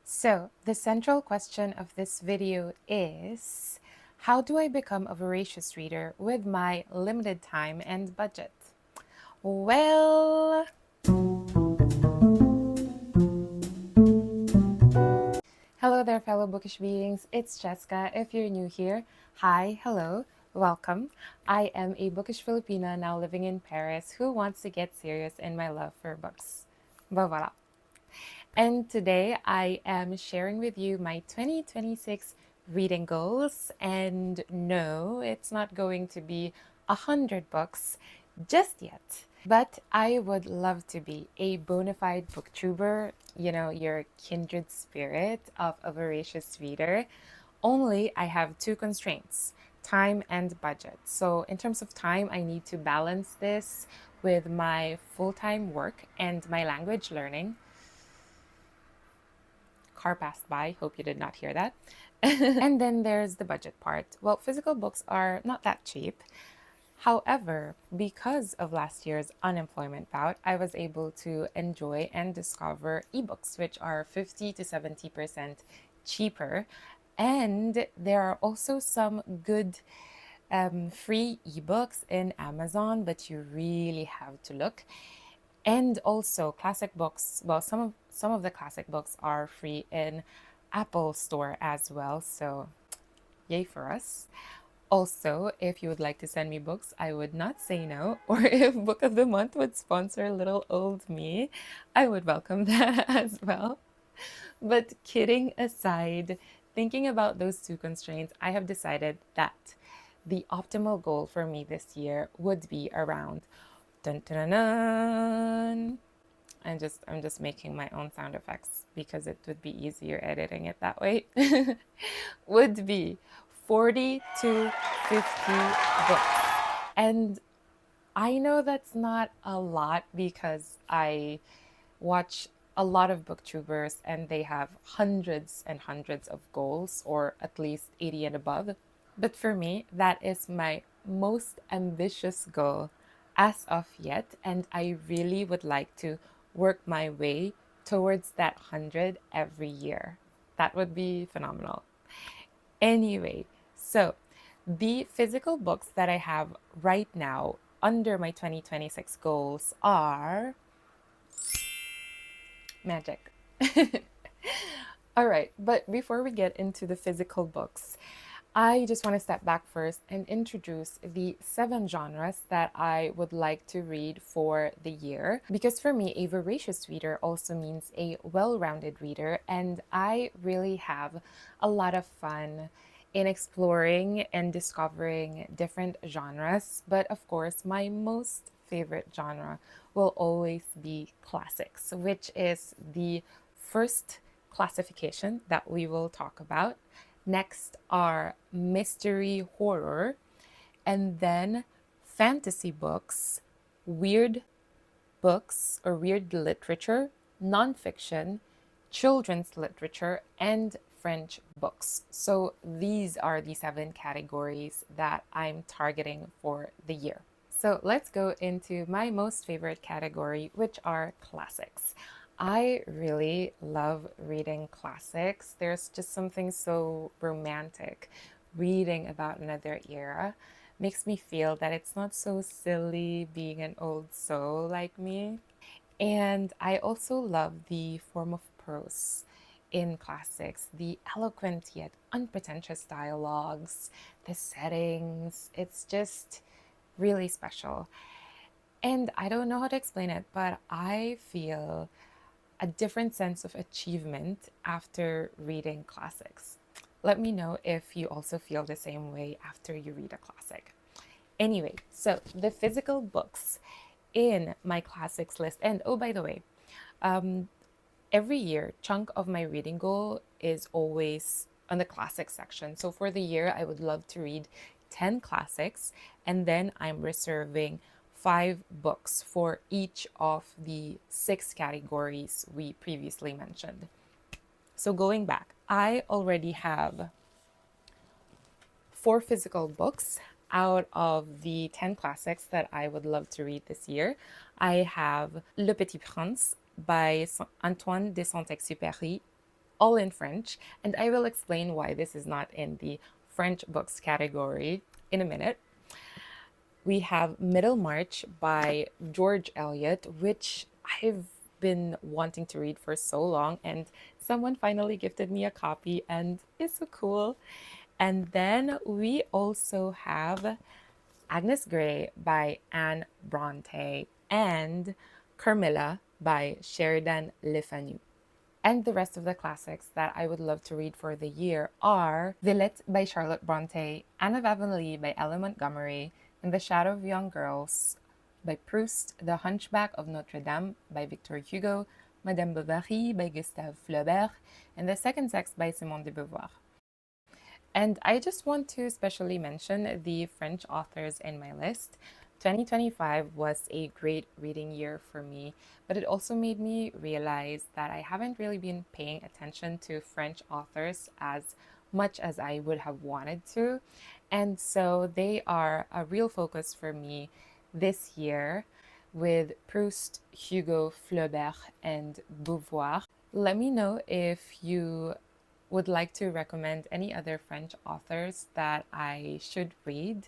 So, the central question of this video is, how do I become a voracious reader with my limited time and budget? Well, hello there, fellow bookish beings. It's Jessica. If you're new here, hi, hello, welcome. I am a bookish Filipina now living in Paris who wants to get serious in my love for books. Voilà. And today I am sharing with you my 2026 reading goals. And no, it's not going to be 100 books just yet. But I would love to be a bona fide booktuber, your kindred spirit of a voracious reader. Only I have two constraints: time and budget. So, in terms of time, I need to balance this with my full time work and my language learning. Car passed by. Hope you did not hear that. And then there's the budget part. Well, physical books are not that cheap. However, because of last year's unemployment bout, I was able to enjoy and discover ebooks, which are 50 to 70% cheaper. And there are also some good free ebooks in Amazon, but you really have to look. And also classic books. Well, some of the classic books are free in Apple Store as well. So yay for us. Also, if you would like to send me books, I would not say no. Or if Book of the Month would sponsor little old me, I would welcome that as well. But kidding aside, thinking about those two constraints, I have decided that the optimal goal for me this year would be around dun dun dun dun. I'm just making my own sound effects because it would be easier editing it that way. Would be 40 to 50 books. And I know that's not a lot because I watch a lot of booktubers and they have hundreds and hundreds of goals, or at least 80 and above. But for me, that is my most ambitious goal as of yet, and I really would like to work my way towards that 100 every year. That would be phenomenal. Anyway, so the physical books that I have right now under my 2026 goals are magic. All right, but before we get into the physical books, I just want to step back first and introduce the 7 genres that I would like to read for the year. Because for me, a voracious reader also means a well-rounded reader, and I really have a lot of fun in exploring and discovering different genres. But of course, my most favorite genre will always be classics, which is the first classification that we will talk about. Next are mystery horror, and then fantasy books, weird books or weird literature, nonfiction, children's literature, and French books. So these are the 7 categories that I'm targeting for the year. So let's go into my most favorite category, which are classics. I really love reading classics. There's just something so romantic reading about another era. Makes me feel that it's not so silly being an old soul like me. And I also love the form of prose in classics, the eloquent yet unpretentious dialogues, the settings. It's just really special. And I don't know how to explain it, but I feel a different sense of achievement after reading classics. Let me know if you also feel the same way after you read a classic. Anyway, so the physical books in my classics list, and oh, by the way, every year, chunk of my reading goal is always on the classics section. So for the year, I would love to read 10 classics, and then I'm reserving 5 books for each of the 6 categories we previously mentioned. So going back, I already have 4 physical books out of the 10 classics that I would love to read this year. I have Le Petit Prince by Antoine de Saint-Exupéry. all in French, and I will explain why this is not in the French books category in a minute. We have Middlemarch by George Eliot, which I've been wanting to read for so long, and someone finally gifted me a copy, and it's so cool. And then we also have Agnes Grey by Anne Bronte and Carmilla by Sheridan Le Fanu. And the rest of the classics that I would love to read for the year are Villlette by Charlotte Bronte, Anne of Avonlea by Ella Montgomery, In the Shadow of Young Girls by Proust, The Hunchback of Notre-Dame by Victor Hugo, Madame Bovary by Gustave Flaubert, and The Second Sex by Simone de Beauvoir. And I just want to especially mention the French authors in my list. 2025 was a great reading year for me, but it also made me realize that I haven't really been paying attention to French authors as much as I would have wanted to. And so they are a real focus for me this year with Proust, Hugo, Flaubert, and Beauvoir. Let me know if you would like to recommend any other French authors that I should read.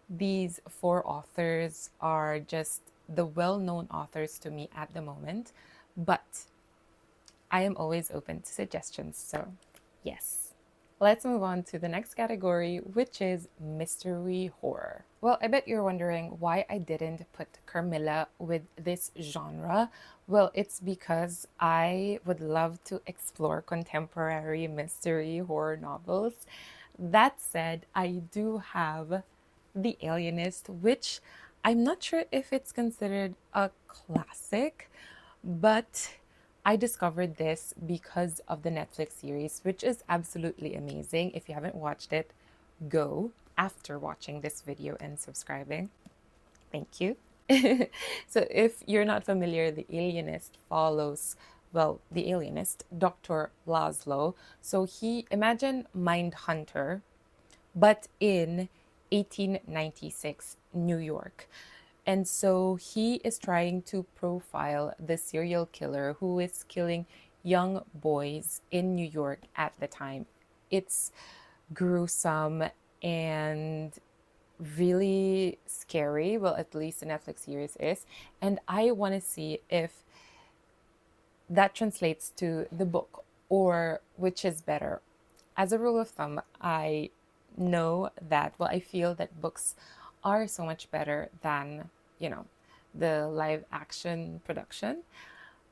These four authors are just the well-known authors to me at the moment, but I am always open to suggestions, so yes. Let's move on to the next category, which is mystery horror. Well, I bet you're wondering why I didn't put Carmilla with this genre. Well, it's because I would love to explore contemporary mystery horror novels. That said, I do have The Alienist, which I'm not sure if it's considered a classic, but I discovered this because of the Netflix series, which is absolutely amazing. If you haven't watched it, go after watching this video and subscribing. Thank you. So if you're not familiar, The Alienist follows, well, The Alienist, Dr. Laszlo. So imagine Mindhunter, but in 1896 New York. And so he is trying to profile the serial killer who is killing young boys in New York at the time. It's gruesome and really scary. Well, at least the Netflix series is. And I want to see if that translates to the book or which is better. As a rule of thumb, I know that, well, I feel that books are so much better than, the live action production.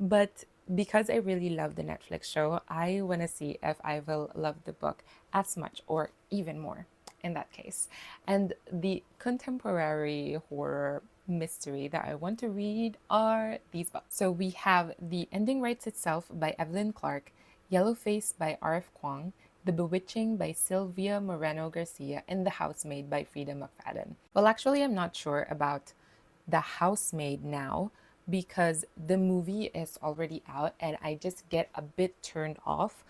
But because I really love the Netflix show, I want to see if I will love the book as much or even more in that case. And the contemporary horror mystery that I want to read are these books. So we have The Ending Writes Itself by Evelyn Clarke, Yellowface by R.F. Kuang, The Bewitching by Silvia Moreno Garcia, and The Housemaid by Frida McFadden. Well, actually, I'm not sure about The Housemaid now because the movie is already out and I just get a bit turned off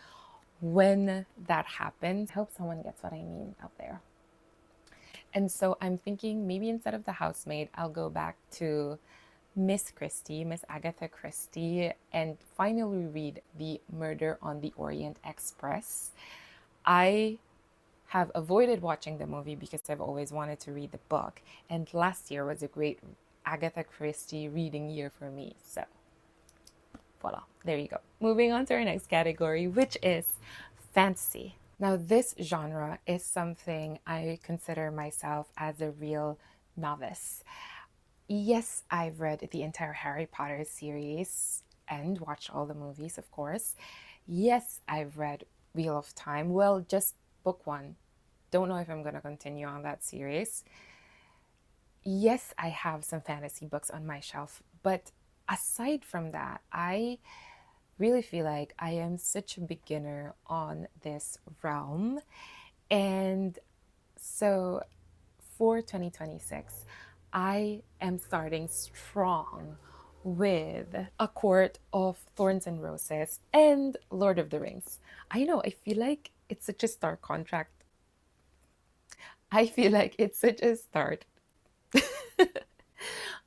when that happens. I hope someone gets what I mean out there. And so I'm thinking maybe instead of The Housemaid, I'll go back to Miss Agatha Christie, and finally read The Murder on the Orient Express. I have avoided watching the movie because I've always wanted to read the book, and last year was a great Agatha Christie reading year for me. So voila, there you go. Moving on to our next category, which is fantasy. Now, this genre is something I consider myself as a real novice. Yes, I've read the entire Harry Potter series and watched all the movies, of course. Yes, I've read Wheel of Time. Well, just book one. Don't know if I'm going to continue on that series. Yes, I have some fantasy books on my shelf, but aside from that, I really feel like I am such a beginner on this realm. And so for 2026, I am starting strong with A Court of Thorns and Roses and Lord of the Rings. I know, I feel like it's such a stark contract. I feel like it's such a start.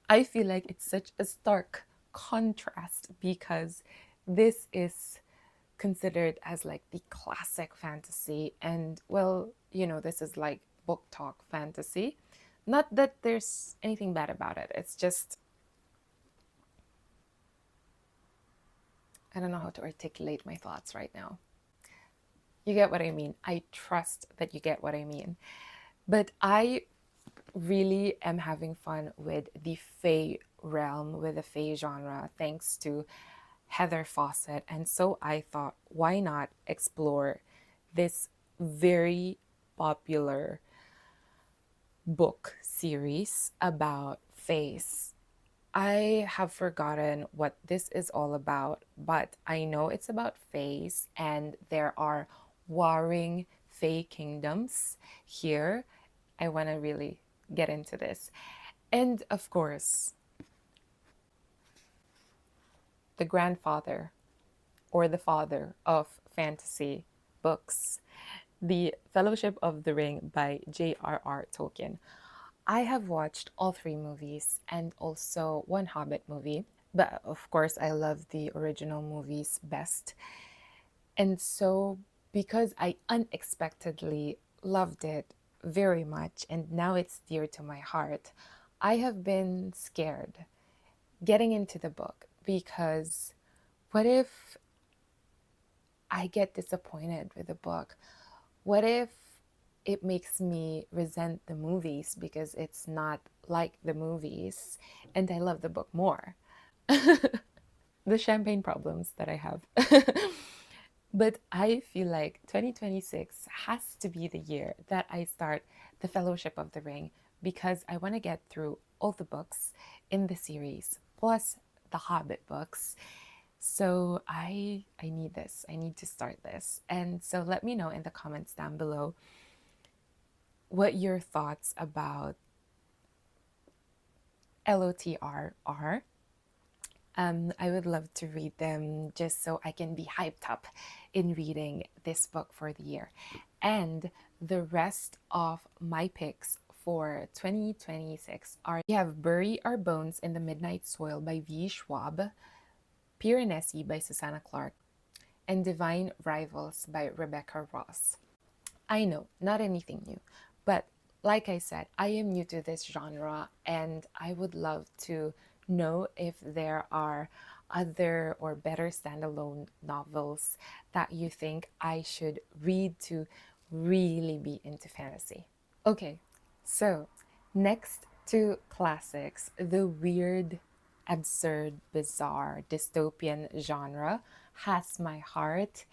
I feel like it's such a stark contrast because this is considered as like the classic fantasy. And well, you know, this is like book talk fantasy. Not that there's anything bad about it. It's just, I don't know how to articulate my thoughts right now. You get what I mean. I trust that you get what I mean. But I really am having fun with the fae realm, with the fae genre, thanks to Heather Fawcett. And so I thought, why not explore this very popular book series about faes? I have forgotten what this is all about, but I know it's about faes, and there are warring fae kingdoms here. I want to really get into this. And of course, the grandfather or the father of fantasy books, The Fellowship of the Ring by J.R.R. Tolkien. I have watched all three movies and also one Hobbit movie, but of course, I love the original movies best. And so, because I unexpectedly loved it very much and now it's dear to my heart, I have been scared getting into the book because what if I get disappointed with the book? What if it makes me resent the movies because it's not like the movies and I love the book more? The champagne problems that I have. But I feel like 2026 has to be the year that I start The Fellowship of the Ring because I want to get through all the books in the series, plus the Hobbit books. So I need this. I need to start this. And so let me know in the comments down below what your thoughts about LOTR are. I would love to read them just so I can be hyped up in reading this book for the year. And the rest of my picks for 2026 are, we have Bury Our Bones in the Midnight Soil by V. Schwab, Piranesi by Susanna Clarke, and Divine Rivals by Rebecca Ross. I know, not anything new, but like I said, I am new to this genre and I would love to know if there are other or better standalone novels that you think I should read to really be into fantasy. Okay, so next to classics, the weird, absurd, bizarre, dystopian genre has my heart.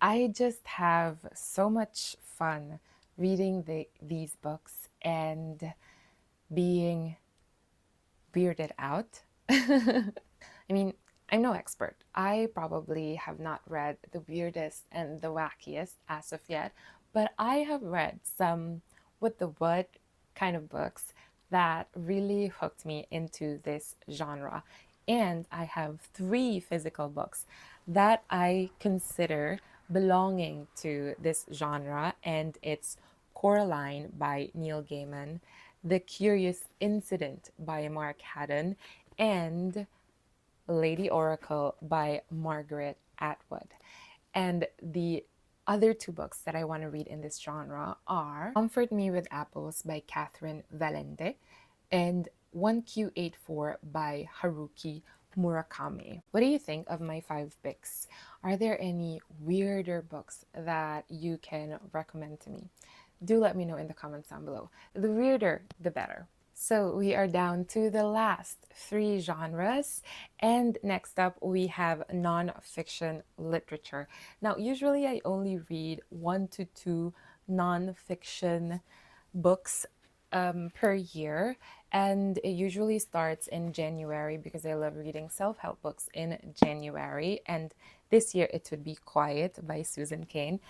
I just have so much fun reading these books and being weirded out. I mean, I'm no expert. I probably have not read the weirdest and the wackiest as of yet, but I have read some what the what kind of books that really hooked me into this genre. And I have 3 physical books that I consider belonging to this genre, and it's Coraline by Neil Gaiman, The Curious Incident by Mark Haddon, and Lady Oracle by Margaret Atwood. And the other 2 books that I want to read in this genre are Comfort Me with Apples by Catherine Valente and 1Q84 by Haruki Murakami. What do you think of my 5 picks? Are there any weirder books that you can recommend to me? Do let me know in the comments down below. The weirder, the better. So we are down to the last 3 genres. And next up, we have non-fiction literature. Now, usually I only read 1 to 2 non-fiction books per year. And it usually starts in January because I love reading self-help books in January. And this year it would be Quiet by Susan Cain.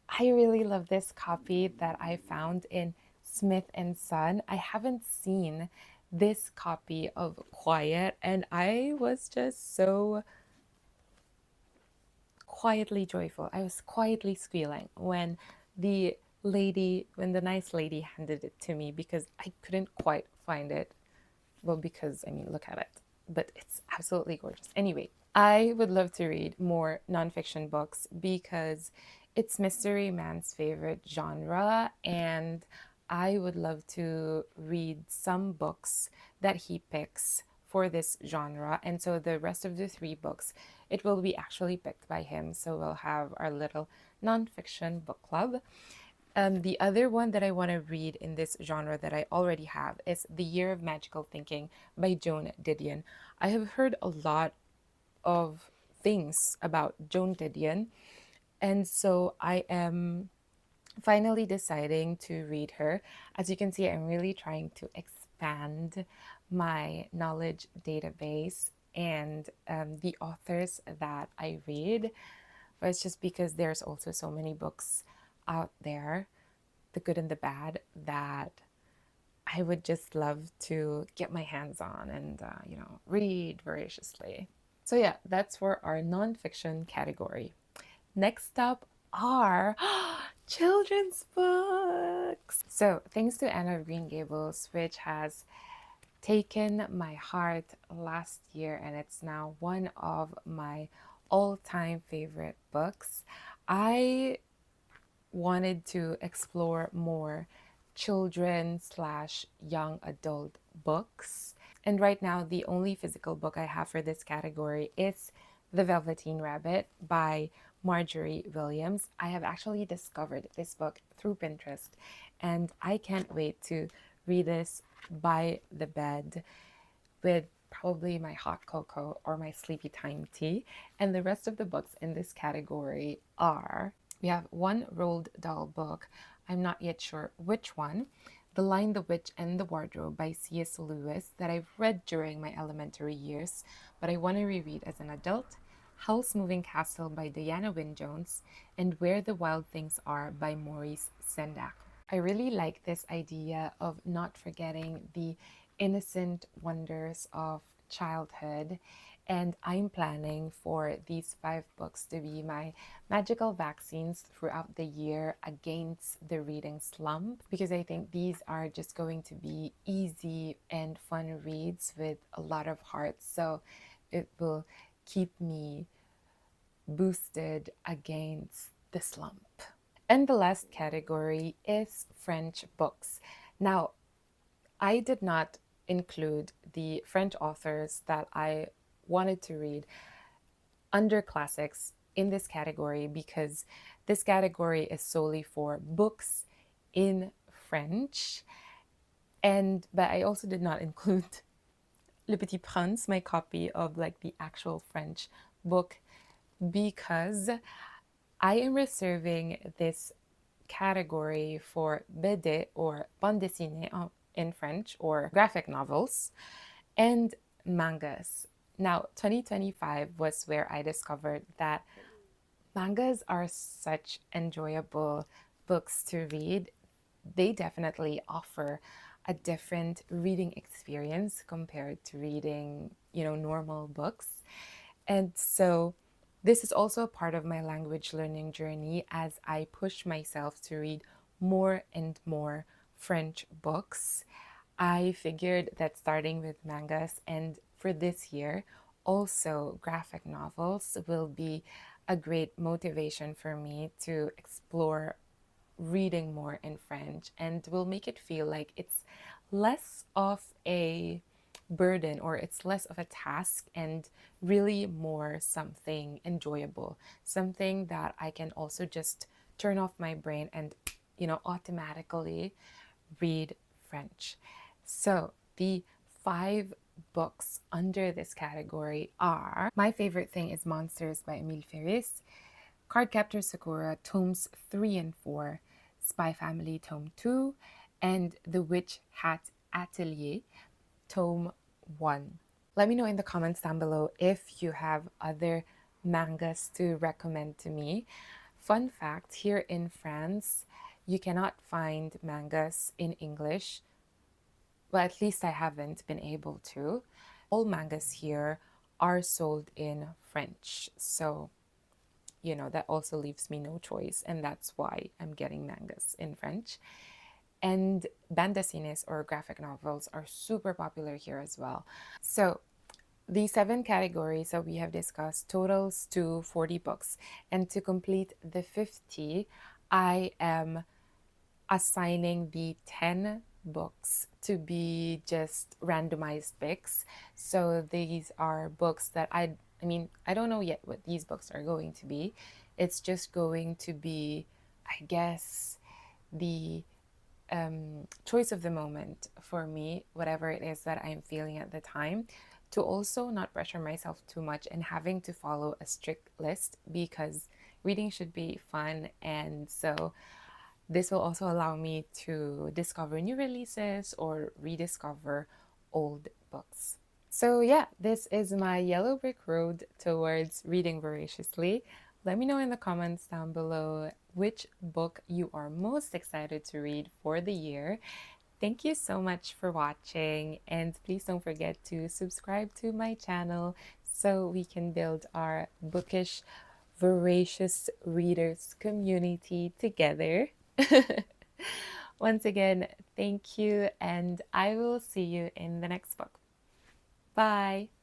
I really love this copy that I found in Smith and Son. I haven't seen this copy of Quiet, and I was just so quietly joyful. I was quietly squealing when the nice lady handed it to me because I couldn't quite find it. Well, because, I mean, look at it. But it's absolutely gorgeous. Anyway, I would love to read more nonfiction books because it's Mystery Man's favorite genre, and I would love to read some books that he picks for this genre. And so the rest of the three books, it will be actually picked by him. So we'll have our little nonfiction book club. The other one that I want to read in this genre that I already have is The Year of Magical Thinking by Joan Didion. I have heard a lot of things about Joan Didion, and so I am finally deciding to read her. As you can see, I'm really trying to expand my knowledge database and the authors that I read. But it's just because there's also so many books out there, the good and the bad, that I would just love to get my hands on and, read voraciously. So, yeah, that's for our nonfiction category. Next up are children's books. So, thanks to Anne of Green Gables, which has taken my heart last year and it's now one of my all-time favorite books, I wanted to explore more children slash young adult books. And right now, the only physical book I have for this category is The Velveteen Rabbit by Marjorie Williams. I have actually discovered this book through Pinterest, and I can't wait to read this by the bed with probably my hot cocoa or my sleepy time tea. And the rest of the books in this category are, we have one Roald Dahl book, I'm not yet sure which one, The Lion, the Witch, and the Wardrobe by C.S. Lewis, that I've read during my elementary years, but I want to reread as an adult, Howl's Moving Castle by Diana Wynne Jones, and Where the Wild Things Are by Maurice Sendak. I really like this idea of not forgetting the innocent wonders of childhood, and I'm planning for these 5 books to be my magical vaccines throughout the year against the reading slump, because I think these are just going to be easy and fun reads with a lot of heart. So it will keep me boosted against the slump. And the last category is French books. Now, I did not include the French authors that I wanted to read under classics in this category because this category is solely for books in French. But I also did not include Le Petit Prince, my copy of like the actual French book, because I am reserving this category for BD or bande dessinée in French, or graphic novels, and mangas. Now, 2025 was where I discovered that mangas are such enjoyable books to read. They definitely offer a different reading experience compared to reading, normal books. And so this is also a part of my language learning journey as I push myself to read more and more French books. I figured that starting with mangas and for this year, also graphic novels will be a great motivation for me to explore reading more in French, and will make it feel like it's less of a burden, or it's less of a task and really more something enjoyable, something that I can also just turn off my brain and automatically read French. So the 5 books under this category are: My Favorite Thing is Monsters by Emile Ferris, Cardcaptor Sakura tomes 3 and 4, Spy Family tome 2, and The Witch Hat Atelier tome 1. Let me know in the comments down below if you have other mangas to recommend to me. Fun fact, here in France, you cannot find mangas in English. Well, at least I haven't been able to. All mangas here are sold in French. So, that also leaves me no choice. And that's why I'm getting mangas in French. And bande dessinées or graphic novels are super popular here as well. So The 7 categories that we have discussed totals to 40 books. And to complete the 50, I am assigning the 10 books to be just randomized picks. So these are books that I mean, I don't know yet what these books are going to be. It's just going to be, I guess, the choice of the moment for me, whatever it is that I'm feeling at the time, to also not pressure myself too much and having to follow a strict list, because reading should be fun. And so this will also allow me to discover new releases or rediscover old books. So, yeah, this is my yellow brick road towards reading voraciously. Let me know in the comments down below which book you are most excited to read for the year. Thank you so much for watching, and please don't forget to subscribe to my channel so we can build our bookish, voracious readers community together. Once again, thank you, and I will see you in the next book. Bye.